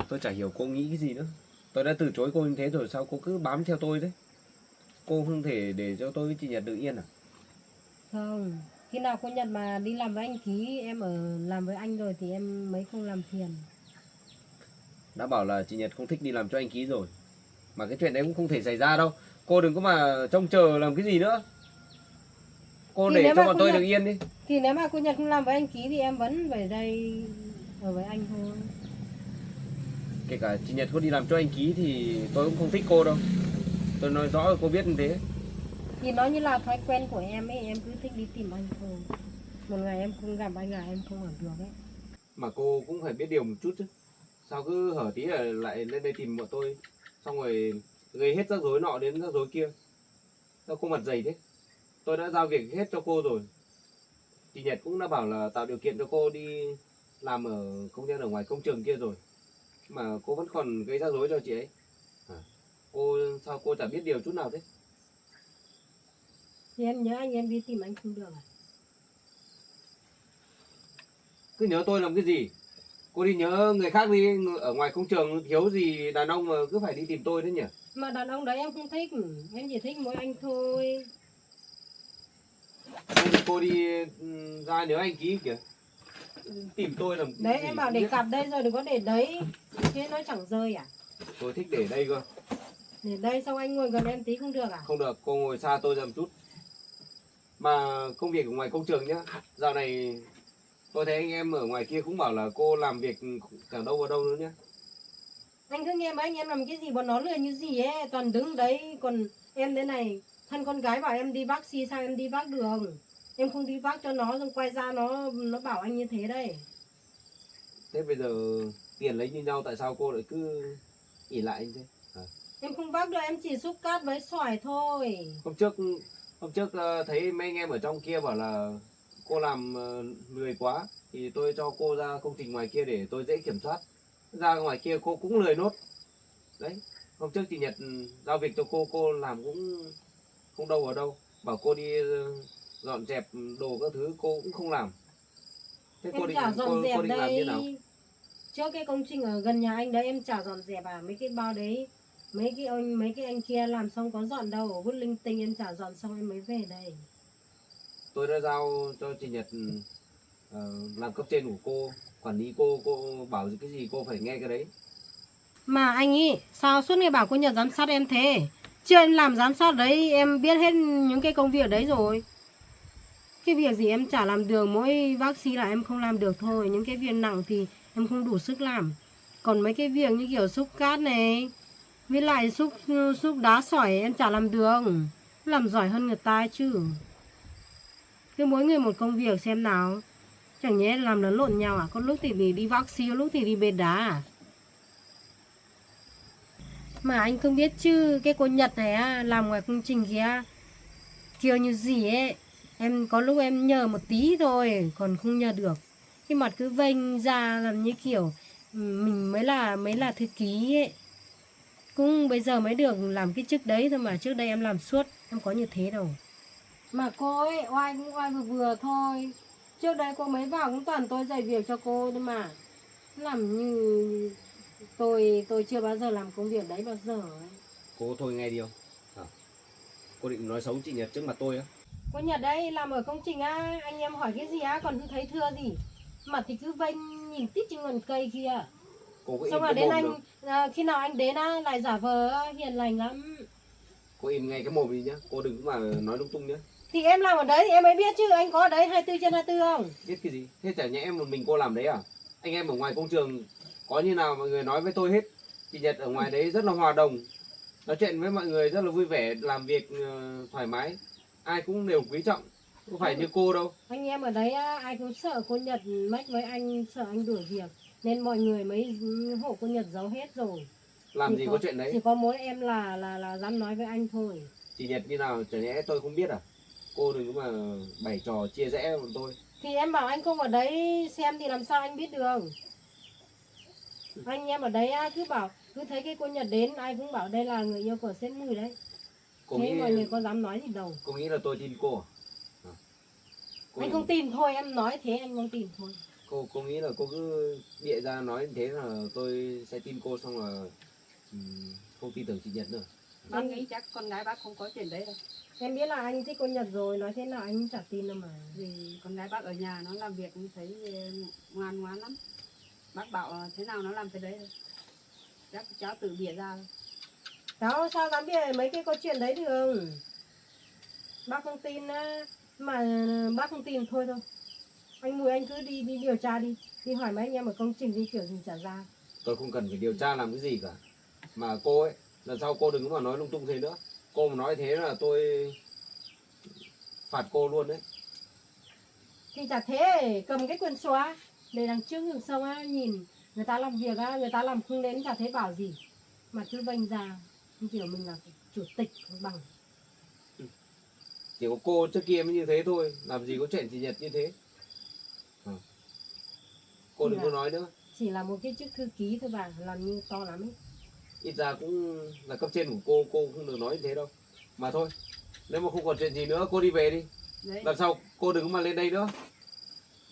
Tôi chả hiểu cô nghĩ cái gì nữa. Tôi đã từ chối cô như thế rồi sao cô cứ bám theo tôi đấy? Cô không thể để cho tôi với chị Nhật được yên à? Không, khi nào cô Nhật mà đi làm với anh Ký, em ở làm với anh rồi thì em mới không làm phiền. Đã bảo là chị Nhật không thích đi làm cho anh Ký rồi. Mà cái chuyện đấy cũng không thể xảy ra đâu. Cô đừng có mà trông chờ làm cái gì nữa. Cô Thì để nếu cho mà bọn cô tôi Nhật- được yên đi. Thì nếu mà cô Nhật không làm với anh Ký thì em vẫn về đây ở với anh thôi. Kể cả chị Nhật có đi làm cho anh Ký thì tôi cũng không thích cô đâu. Tôi nói rõ là cô biết như thế. Thì nó như là thói quen của em ấy, em cứ thích đi tìm anh thôi. Một ngày em không gặp anh là em không ở được ấy. Mà cô cũng phải biết điều một chút chứ. Sao cứ hở tí là lại lên đây tìm bọn tôi. Xong rồi gây hết rắc rối nọ đến rắc rối kia. Sao cô mặt dày thế? Tôi đã giao việc hết cho cô rồi. Chị Nhật cũng đã bảo là tạo điều kiện cho cô đi làm ở công nhân ở ngoài công trường kia rồi. Mà cô vẫn còn gây rắc rối cho chị ấy. Cô sao cô chả biết điều chút nào thế? Thì em nhớ anh em đi tìm anh không được à? Cứ nhớ tôi làm cái gì? Cô đi nhớ người khác đi, ở ngoài công trường thiếu gì đàn ông mà cứ phải đi tìm tôi thế nhỉ? Mà đàn ông đấy em không thích, em chỉ thích mỗi anh thôi. Hay là cô đi ra nhớ anh Ký kìa. Tìm tôi làm cái Đấy gì em bảo không để biết. cặp đây rồi đừng có để đấy. Thế nó chẳng rơi à? Tôi thích để đây cơ. Để đây xong anh ngồi gần em tí không được à? Không được, cô ngồi xa tôi ra một chút. Mà công việc ở ngoài công trường nhá. Dạo này tôi thấy anh em ở ngoài kia cũng bảo là cô làm việc chẳng đâu vào đâu nữa nhá. Anh cứ nghe mấy anh em làm cái gì bọn nó lười như gì ấy, toàn đứng đấy, còn em thế này, thân con gái bảo em đi vác xi sao em đi vác đường. Em không đi vác cho nó xong quay ra nó bảo anh như thế đây. Thế bây giờ tiền lấy như nhau tại sao cô lại cứ ỉ lại anh thế? Em không vác được, em chỉ xúc cát với xoài thôi. Hôm trước thấy mấy anh em ở trong kia bảo là cô làm lười quá thì tôi cho cô ra công trình ngoài kia để tôi dễ kiểm soát. Ra ngoài kia cô cũng lười nốt. Đấy, hôm trước chị Nhật giao việc cho cô làm cũng không đâu vào đâu. Bảo cô đi dọn dẹp đồ các thứ cô cũng không làm. Thế cô Em định chả dọn dẹp cô định làm như nào? đây. Trước cái công trình ở gần nhà anh đấy em chả dọn dẹp à, mấy cái bao đấy mấy cái anh kia làm xong có dọn đâu, vứt linh tinh em chả dọn xong em mới về đây. Tôi đã giao cho chị Nhật làm cấp trên của cô quản lý cô bảo cái gì cô phải nghe cái đấy. Mà anh ý, sao suốt ngày bảo cô Nhật giám sát em thế? Chưa em làm giám sát đấy, em biết hết những cái công việc đấy rồi. Cái việc gì em chả làm được, mỗi bác sĩ là em không làm được thôi. Những cái việc nặng thì em không đủ sức làm. Còn mấy cái việc như kiểu xúc cát này, với lại xúc đá sỏi em chả làm được. Làm giỏi hơn người ta chứ. Cứ mỗi người một công việc xem nào. Chẳng nhẽ làm lẫn lộn nhau à? Có lúc thì đi vác xi, có lúc thì đi bệt đá à? Mà anh không biết chứ, cái cô Nhật này á, làm ngoài công trình kia kiểu như gì ấy. Em có lúc em nhờ một tí thôi, còn không nhờ được. Cái mặt cứ vênh ra làm như kiểu mình mới là thư ký ấy. Cũng bây giờ mới được làm cái chức đấy thôi mà trước đây em làm suốt, em có như thế đâu. Mà cô ấy oai cũng oai vừa vừa thôi. Trước đây cô mới vào cũng toàn tôi dạy việc cho cô thôi mà. Làm như tôi chưa bao giờ làm công việc đấy bao giờ ấy. Cô thôi nghe đi không? À, cô định nói xấu chị Nhật trước mặt tôi á? Cô Nhật đấy làm ở công trình á, anh em hỏi cái gì á, còn không thấy thưa gì. Mặt thì cứ vênh nhìn tít trên ngọn cây kia. Cô có Xong im rồi cái đến mồm anh, được. khi nào anh đến á, lại giả vờ hiền lành lắm. Cô im ngay cái mồm đi nhá. Cô đừng có mà nói lung tung nhá. Thì em làm ở đấy thì em mới biết chứ, anh có ở đấy 24/24 không? Biết cái gì? Thế chả nhẽ em một mình cô làm đấy à? Anh em ở ngoài công trường có như nào mọi người nói với tôi hết. Chị Nhật ở ngoài đấy rất là hòa đồng, nói chuyện với mọi người rất là vui vẻ, làm việc thoải mái, ai cũng đều quý trọng, không phải như cô đâu. Anh em ở đấy á, ai cũng sợ cô Nhật mách với anh, sợ anh đuổi việc. Nên mọi người mới hộ cô Nhật giấu hết rồi. Làm gì có chuyện Chỉ đấy. có mỗi em là dám nói với anh thôi. Chị Nhật như nào chả nhẽ tôi không biết à? Cô đừng có mà bày trò chia rẽ bọn tôi. Thì em bảo anh không ở đấy xem thì làm sao anh biết được. Anh em ở đấy á, cứ thấy cái cô Nhật đến ai cũng bảo đây là người yêu của sếp Mùi đấy. Cô Thế nghĩ mọi người có dám nói gì đâu. cô nghĩ là tôi tin cô à? À, cô, Anh không tin thôi, em nói thế anh không tin thôi. cô nghĩ là cô cứ bịa ra nói như thế là tôi sẽ tin cô, xong là không tin tưởng chị Nhật nữa. Bác nghĩ chắc con gái bác không có chuyện đấy đâu. Em biết là anh thích cô Nhật rồi, nói thế nào anh cũng chả tin đâu mà. Vì con gái bác ở nhà nó làm việc cũng thấy ngoan ngoãn lắm. Bác bảo thế nào nó làm cái đấy thôi. Chắc cháu tự bịa ra thôi. Cháu sao dám biết mấy cái câu chuyện đấy được. Bác không tin á, mà bác không tin thôi thôi. Anh Mùi anh cứ đi điều tra đi. Đi hỏi mấy anh em ở công trình đi kiểu gì trả ra. Tôi không cần phải điều tra làm cái gì cả. Mà cô ấy, lần sau cô đừng có mà nói lung tung thế nữa. Cô mà nói thế là tôi phạt cô luôn đấy. Thì chả thế, cầm cái quyền xóa để đằng trước đằng sau á, nhìn người ta làm việc á, người ta làm không đến chả thấy bảo gì. Mà cứ vênh ra, như kiểu mình là chủ tịch không bằng. Chỉ có cô trước kia mới như thế thôi, làm gì có chuyện chị Nhật như thế. Cô đừng có nói nữa. Chỉ là một cái chức thư ký thôi bà, làm như to lắm ấy. Ít ra cũng là cấp trên của cô không được nói như thế đâu. Mà thôi, nếu mà không còn chuyện gì nữa cô đi về đi. Đấy. Lần sau cô đừng có mà lên đây nữa.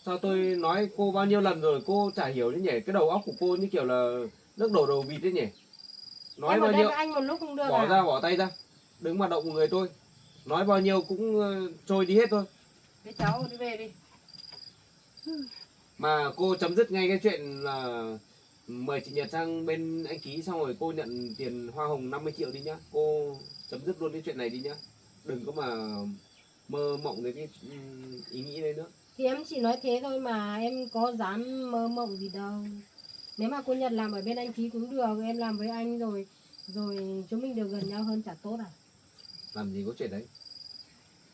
Sao tôi nói cô bao nhiêu lần rồi cô chả hiểu chứ nhỉ? Cái đầu óc của cô như kiểu là nước đổ đầu vịt đấy nhỉ? Nói Em ở bao đây nhiêu với anh một lúc không được bỏ à? ra, bỏ tay ra, đừng mà động người tôi. Nói bao nhiêu cũng trôi đi hết thôi. Thế cháu đi về đi. Mà cô chấm dứt ngay cái chuyện là mời chị Nhật sang bên anh Ký, xong rồi cô nhận tiền hoa hồng 50 triệu đi nhá. Cô chấm dứt luôn cái chuyện này đi nhá. Đừng có mà mơ mộng đến cái ý nghĩ đấy nữa. Thì em chỉ nói thế thôi mà, em có dám mơ mộng gì đâu. Nếu mà cô Nhật làm ở bên anh Ký cũng được, em làm với anh rồi chúng mình đều gần nhau hơn chả tốt à? Làm gì có chuyện đấy.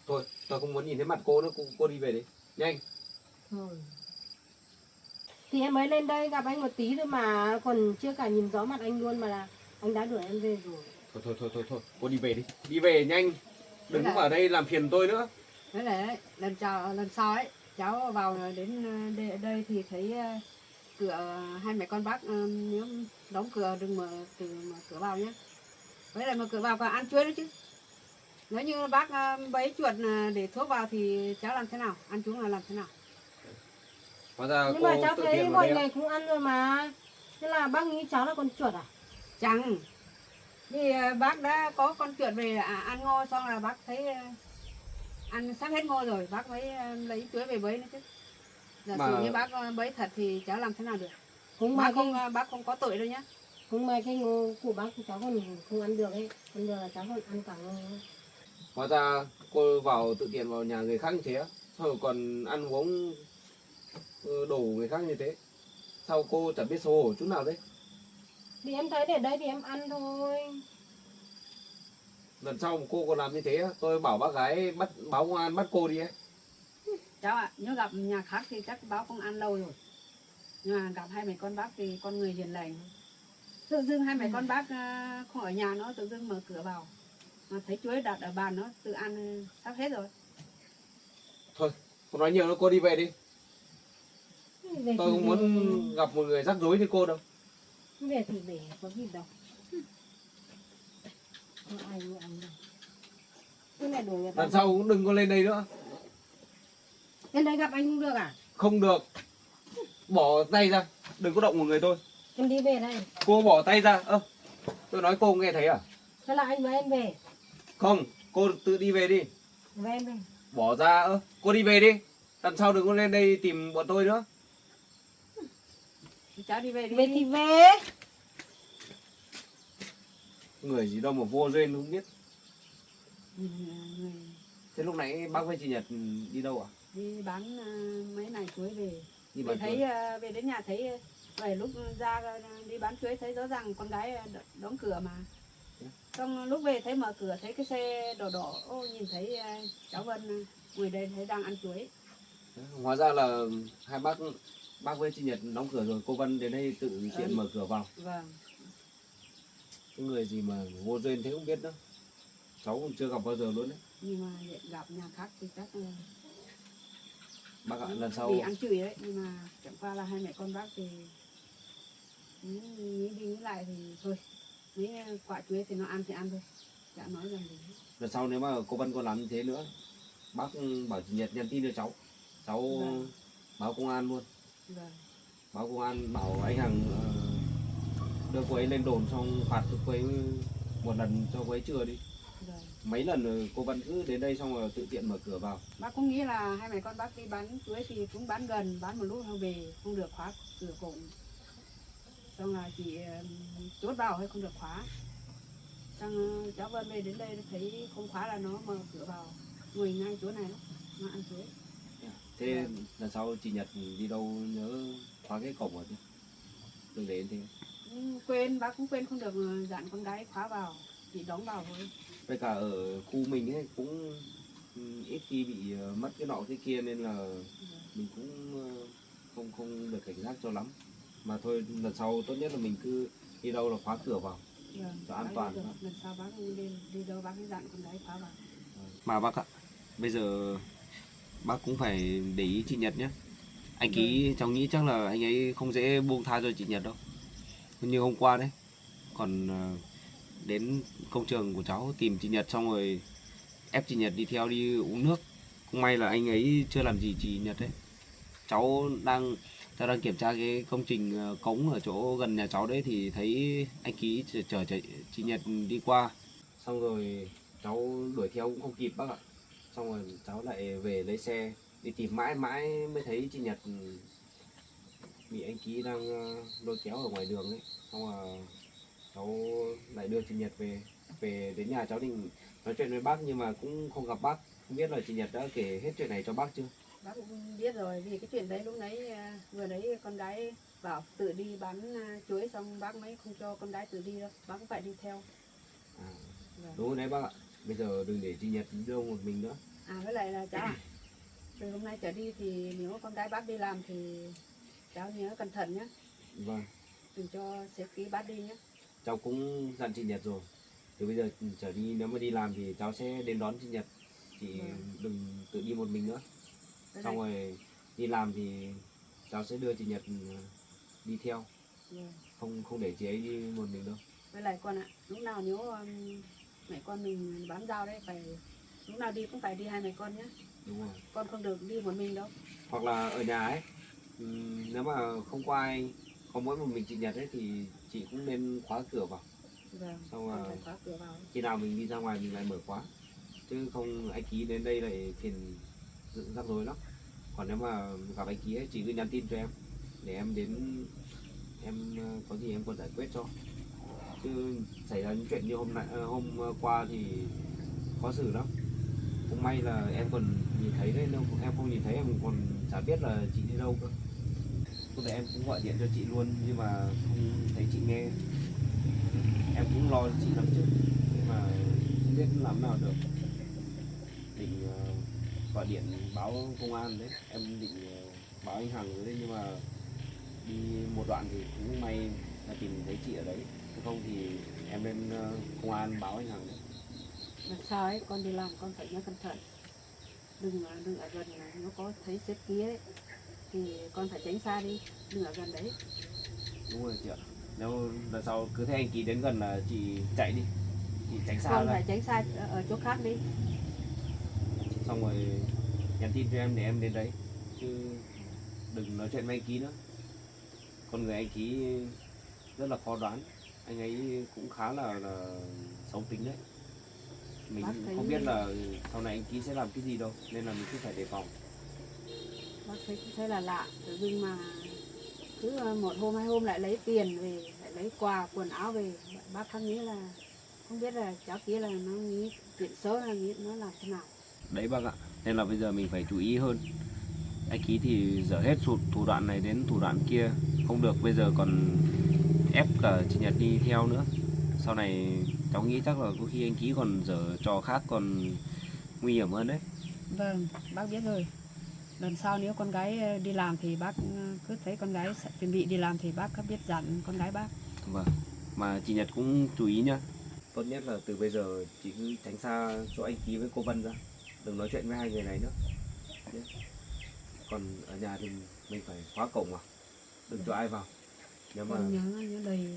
Thôi tôi không muốn nhìn thấy mặt cô nữa, cô đi về đi nhanh. Thôi. Thì em mới lên đây gặp anh một tí thôi mà, còn chưa cả nhìn rõ mặt anh luôn mà là anh đã đuổi em về rồi. Thôi cô đi về đi về nhanh, đừng có ở đây làm phiền tôi nữa. Thế này đấy, lần sau ấy cháu vào đến đây thì thấy cửa hai mẹ con bác nếu đóng cửa đừng mở cửa vào nhé. Với lại mở cửa vào và ăn chuối nữa chứ. Nếu như bác bấy chuột để thuốc vào thì cháu làm thế nào? Ăn chúng là làm thế nào? Hóa ra Nhưng cô mà cháu tự thấy tiền vào mọi đây người á? cũng ăn rồi mà. Thế là bác nghĩ cháu là con chuột à? Chẳng. Vì bác đã có con chuột về ăn ngô xong là bác thấy ăn sắp hết ngô rồi, bác mới lấy chuối về bấy nữa chứ. Giả Mà- sử như bác bấy thật thì cháu làm thế nào được? Cũng Bác mai không cái bác không có tội đâu nhá. cũng mai cái ngô của bác cháu còn không ăn được ấy, ăn được là cháu còn ăn cả ngô ấy. Hóa ra cô vào tự tiện vào nhà người khác như thế á, sao rồi còn ăn uống đồ người khác như thế, sao cô chẳng biết xấu hổ chút nào đấy? Thì em thấy để đấy thì em ăn thôi. Lần sau mà cô còn làm như thế á, tôi bảo bác gái bắt báo công an bắt cô đi ấy. Cháu ạ, nếu gặp nhà khác thì chắc báo công an lâu rồi. Nhưng mà gặp hai mẹ con bác thì con người hiền lành. Tự dưng hai mẹ con bác không ở nhà, nó tự dưng mở cửa vào. Mà thấy chuối đặt ở bàn, nó tự ăn sắp hết rồi. Thôi, không nói nhiều nữa, cô đi về đi. Về Tôi thì không muốn gặp một người rắc rối như cô đâu. về thì về, có gì đâu. Không ai như anh đâu. Cái này đuổi người ta. Lần sau cũng đừng có lên đây nữa. Lên đây gặp anh không được à? Không được. Bỏ tay ra, đừng có động một người tôi. Em đi về đây. Cô bỏ tay ra. Tôi nói cô không nghe thấy à? Thế là anh với em về. Không, cô tự đi về đi. Về em về. Bỏ ra, cô đi về đi. Lần sau đừng có lên đây tìm bọn tôi nữa. Thì cháu đi về đi. Về thì về. Người gì đâu mà vô duyên không biết. Người Thế lúc nãy bác với chị Nhật đi đâu à? đi bán mấy này chuối về. Đi Về bán thấy chuối. về đến nhà thấy về lúc ra đi bán chuối thấy rõ ràng con gái đóng cửa mà. Xong lúc về thấy mở cửa thấy cái xe đỏ đỏ, nhìn thấy cháu Vân ngồi đây thấy đang ăn chuối. Hóa ra là hai bác với chị Nhật đóng cửa rồi, cô Vân đến đây tự tiện mở cửa vào. Vâng. Cái người gì mà vô duyên thế không biết nữa. Cháu cũng chưa gặp bao giờ luôn đấy. Nhưng mà hiện gặp nhà khác thì chắc Bác ạ, lần sau vì ăn chửi đấy, nhưng mà chẳng qua là hai mẹ con bác thì nghĩ đi nghĩ lại thì thôi, mấy quả chuối thì nó ăn thì ăn thôi, chả nói rằng gì hết. lần sau nếu mà cô Vân còn làm như thế nữa, bác bảo chị Nhật nhắn tin cho cháu. Cháu Vâng. báo công an luôn. Vâng. Báo công an bảo anh Hằng đưa cô ấy lên đồn, xong phạt cho cô ấy một lần cho cô ấy chừa đi. Vâng. Mấy lần rồi cô Vân cứ đến đây xong rồi tự tiện mở cửa vào. Bác cũng nghĩ là hai mẹ con bác đi bán chuối thì cũng bán gần, bán một lúc xong về không được khóa cửa cổng, xong là chị chốt vào hay không được khóa. Xong cháu Vân về đến đây thấy không khóa là nó mở cửa vào, ngồi ngay chỗ này đó, nó ăn chuối. Thế lần sau chị Nhật đi đâu nhớ khóa cái cổng rồi chứ, đừng để thế. Quên, bác cũng quên không được dặn con gái khóa vào, chỉ đóng vào thôi. Với cả ở khu mình ấy cũng ít khi bị mất cái nọ cái kia, nên là mình cũng không được cảnh giác cho lắm. Mà thôi, lần sau tốt nhất là mình cứ đi đâu là khóa cửa vào Vâng, cho an bác toàn. đi được. Lần sau bác đi đâu bác cứ dặn con gái khóa vào. Mà bác ạ, bây giờ bác cũng phải để ý chị Nhật nhé. Anh Ký cháu nghĩ chắc là anh ấy không dễ buông tha cho chị Nhật đâu. Như hôm qua đấy, còn đến công trường của cháu tìm chị Nhật xong rồi ép chị Nhật đi theo đi uống nước. Cũng may là anh ấy chưa làm gì chị Nhật đấy. Cháu đang kiểm tra cái công trình cống ở chỗ gần nhà cháu đấy thì thấy anh Ký chở chị Nhật đi qua. Xong rồi cháu đuổi theo cũng không kịp bác ạ. Xong rồi cháu lại về lấy xe đi tìm mãi mãi mới thấy chị Nhật bị anh Ký đang lôi kéo ở ngoài đường ấy. Xong rồi cháu lại đưa chị Nhật về đến nhà cháu định nói chuyện với bác, nhưng mà cũng không gặp bác. Không biết là chị Nhật đã kể hết chuyện này cho bác chưa? Bác cũng biết rồi, vì cái chuyện đấy lúc nãy vừa đấy con gái bảo tự đi bán chuối xong bác mới không cho con gái tự đi đâu, bác cũng phải đi theo. À, Vâng. đúng rồi đấy bác ạ. Bây giờ đừng để chị Nhật đưa một mình nữa. Với lại là cháu từ hôm nay trở đi thì nếu con gái bác đi làm thì cháu nhớ cẩn thận nhé, Vâng, đừng cho xếp ký bác đi nhé. cháu cũng dặn chị Nhật rồi. Từ bây giờ trở đi nếu mà đi làm thì cháu sẽ đến đón chị Nhật. Chị đừng tự đi một mình nữa. Với Xong lại- rồi đi làm thì cháu sẽ đưa chị Nhật đi theo. Vâng. Không để chị ấy đi một mình đâu. Với lại con ạ, lúc nào nếu mẹ con mình bán rau đấy phải lúc nào đi cũng phải đi hai mẹ con nhé. Đúng rồi. Con không được đi một mình đâu. Hoặc là ở nhà ấy, nếu mà không có ai, có mỗi một mình chị Nhật ấy thì chị cũng nên khóa cửa vào. Vâng, Xong con là phải khóa cửa vào. khi nào mình đi ra ngoài mình lại mở khóa. Chứ không anh Ký đến đây lại phiền dựng rắc rối lắm. Còn nếu mà gặp anh Ký ấy, chị cứ nhắn tin cho em để em đến, em có gì em còn giải quyết cho. Chứ xảy ra những chuyện như hôm qua thì khó xử lắm. Cũng may là em còn nhìn thấy đấy, nếu em không nhìn thấy em còn chả biết là chị đi đâu cơ. Lúc nãy em cũng gọi điện cho chị luôn nhưng mà không thấy chị nghe. Em cũng lo chị lắm chứ, nhưng mà không biết làm nào được. Định gọi điện báo công an đấy, em định báo anh Hằng rồi đấy, nhưng mà đi một đoạn thì cũng may là tìm thấy chị ở đấy, chứ không thì em lên công an báo anh Hằng đấy. Mà sao ấy, con đi làm con phải nhớ cẩn thận, đừng ở gần này, nó có thấy xếp kia ấy thì con phải tránh xa đi, đừng ở gần đấy. Đúng rồi chị ạ, nếu lần sau cứ thấy anh Ký đến gần là chị chạy đi, chị tránh xa Con ra, phải tránh xa ở chỗ khác đi. xong rồi nhắn tin cho em để em đến đấy, chứ đừng nói chuyện với anh Ký nữa. Con người anh Ký rất là khó đoán, anh ấy cũng khá là xấu tính đấy. Mình Bác cũng thấy- không biết là sau này anh Ký sẽ làm cái gì đâu, nên là mình cứ phải đề phòng. Bác thấy cũng thấy là lạ, tự dưng mà cứ một hôm hai hôm lại lấy tiền về, lại lấy quà quần áo về. Bác thắc nghĩ là không biết là cháu kia là nó nghĩ chuyện xấu là nghĩ nó làm thế nào. Đấy bác ạ, nên là bây giờ mình phải chú ý hơn. Anh Ký thì dở hết thủ đoạn này đến thủ đoạn kia, không được, bây giờ còn ép cả chị Nhật đi theo nữa. Sau này cháu nghĩ chắc là có khi anh Ký còn dở trò khác còn nguy hiểm hơn đấy. Vâng, bác biết rồi. Lần sau nếu con gái đi làm thì bác cứ thấy con gái chuẩn bị đi làm thì bác cứ biết dặn con gái bác. Vâng, mà chị Nhật cũng chú ý nhá. Tốt nhất là từ bây giờ chị cứ tránh xa chỗ anh Ký với cô Vân ra, đừng nói chuyện với hai người này nữa nhé. Còn ở nhà thì mình phải khóa cổng vào, đừng cho ai vào. Nếu mà Con nhớ đầy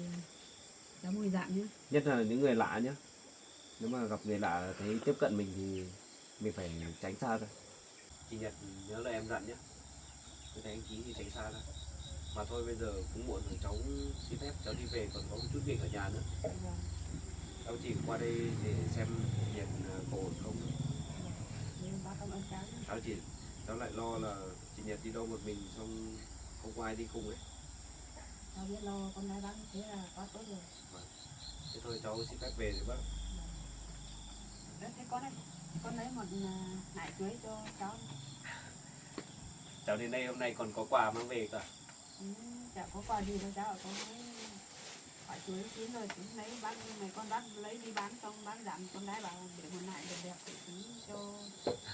cháu Mùi Dạng nhé. nhất là những người lạ nhé, nếu mà gặp người lạ thấy tiếp cận mình thì mình phải tránh xa ra. Chị Nhật nhớ là em dặn nhé, cái thấy anh Ký thì tránh xa ra. Mà thôi bây giờ cũng muộn rồi, cháu xin phép cháu đi về, còn có một chút việc ở nhà nữa. Cháu chỉ qua đây để xem Nhật có ổn không. Bác cảm ơn cháu nhé. Cháu lại lo là chị Nhật đi đâu một mình xong không có ai đi cùng ấy. Cháu biết lo con gái bác thế là quá tốt rồi. Thế thôi cháu xin phép về rồi bác. Đấy, thế con lấy một nải chuối cho cháu. Cháu đến đây hôm nay còn có quà mang về cả. Chả có quà gì đâu cháu ạ, có mấy quả chuối chín rồi, chín lấy bác, mày con bác lấy đi bán xong bác dặn con gái bảo để một nải đẹp đẹp để chín cho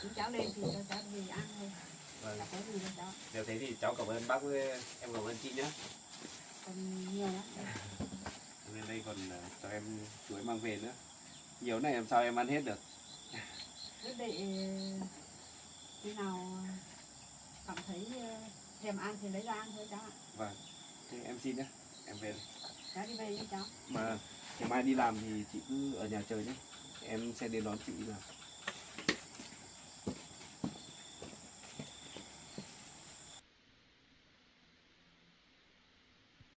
chín cháu lên thì cho cháu về ăn thôi. Vâng. Chả có gì đâu cháu. Nếu thế thì cháu cảm ơn bác với em cảm ơn chị nhé. Còn nhiều lắm. Lên đây còn cho em chuối mang về nữa. Nhiều này làm sao em ăn hết được. Cứ để khi nào cảm thấy thèm ăn thì lấy ra ăn thôi cháu ạ. Vâng, thế em xin nhé, em về đây. Cháu đi về nhé cháu. Mà ngày mai đi làm thì chị cứ ở nhà chờ nhé, em sẽ đến đón chị đi làm.